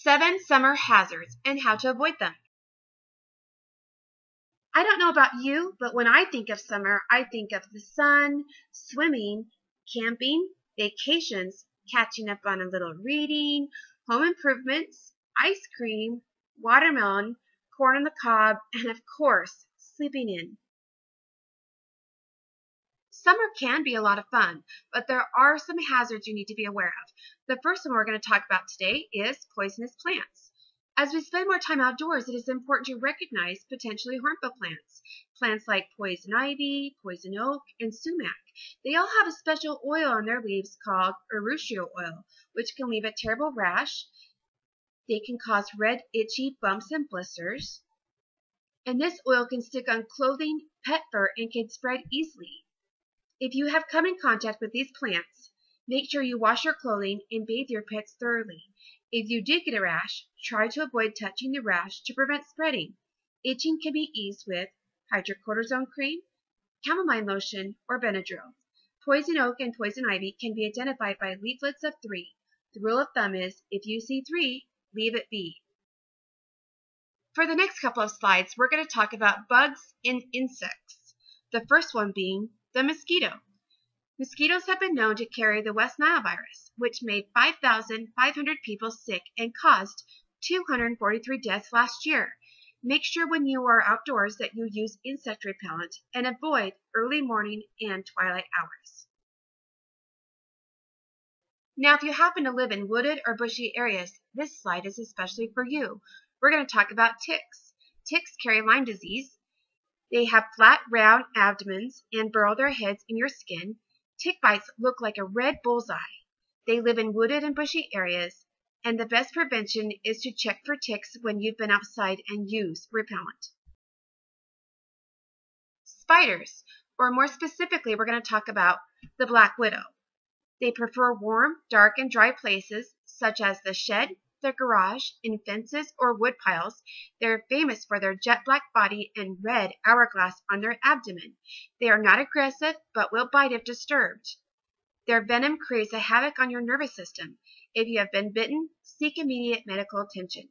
7 summer hazards and how to avoid them. I don't know about you, but when I think of summer, I think of the sun, swimming, camping, vacations, catching up on a little reading, home improvements, ice cream, watermelon, corn on the cob, and of course, sleeping in. Summer can be a lot of fun, but there are some hazards you need to be aware of. The first one we're going to talk about today is poisonous plants. As we spend more time outdoors, it is important to recognize potentially harmful plants. Plants like poison ivy, poison oak, and sumac. They all have a special oil on their leaves called urushiol oil, which can leave a terrible rash. They can cause red, itchy bumps and blisters. And this oil can stick on clothing, pet fur, and can spread easily. If you have come in contact with these plants, make sure you wash your clothing and bathe your pets thoroughly. If you did get a rash, try to avoid touching the rash to prevent spreading. Itching can be eased with hydrocortisone cream, chamomile lotion, or Benadryl. Poison oak and poison ivy can be identified by leaflets of 3. The rule of thumb is, if you see 3, leave it be. For the next couple of slides, we're going to talk about bugs and insects. The first one being the mosquito. Mosquitoes have been known to carry the West Nile virus, which made 5,500 people sick and caused 243 deaths last year. Make sure when you are outdoors that you use insect repellent and avoid early morning and twilight hours. Now, if you happen to live in wooded or bushy areas, this slide is especially for you. We're going to talk about ticks. Ticks carry Lyme disease. They have flat, round abdomens and burrow their heads in your skin. Tick bites look like a red bullseye. They live in wooded and bushy areas, and the best prevention is to check for ticks when you've been outside and use repellent. Spiders, or more specifically, we're going to talk about the black widow. They prefer warm, dark, and dry places such as the shed, the garage, in fences, or wood piles. They're famous for their jet black body and red hourglass on their abdomen. They are not aggressive, but will bite if disturbed. Their venom creates a havoc on your nervous system. If you have been bitten, seek immediate medical attention.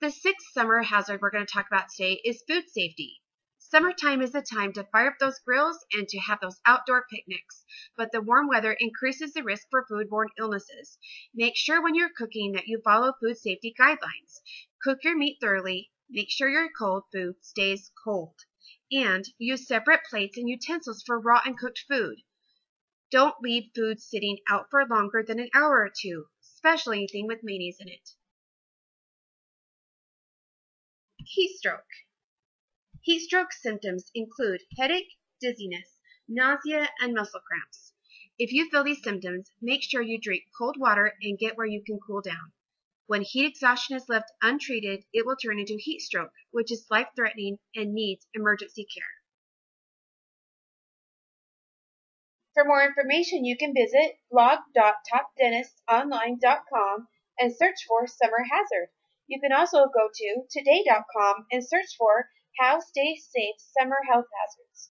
The 6th summer hazard we're going to talk about today is food safety. Summertime is the time to fire up those grills and to have those outdoor picnics, but the warm weather increases the risk for foodborne illnesses. Make sure when you're cooking that you follow food safety guidelines. Cook your meat thoroughly, make sure your cold food stays cold, and use separate plates and utensils for raw and cooked food. Don't leave food sitting out for longer than an hour or 2, especially anything with mayonnaise in it. Heat stroke. Heat stroke symptoms include headache, dizziness, nausea, and muscle cramps. If you feel these symptoms, make sure you drink cold water and get where you can cool down. When heat exhaustion is left untreated, it will turn into heat stroke, which is life-threatening and needs emergency care. For more information, you can visit blog.topdentistonline.com and search for summer hazard. You can also go to today.com and search for How Stay Safe Summer Health Hazards.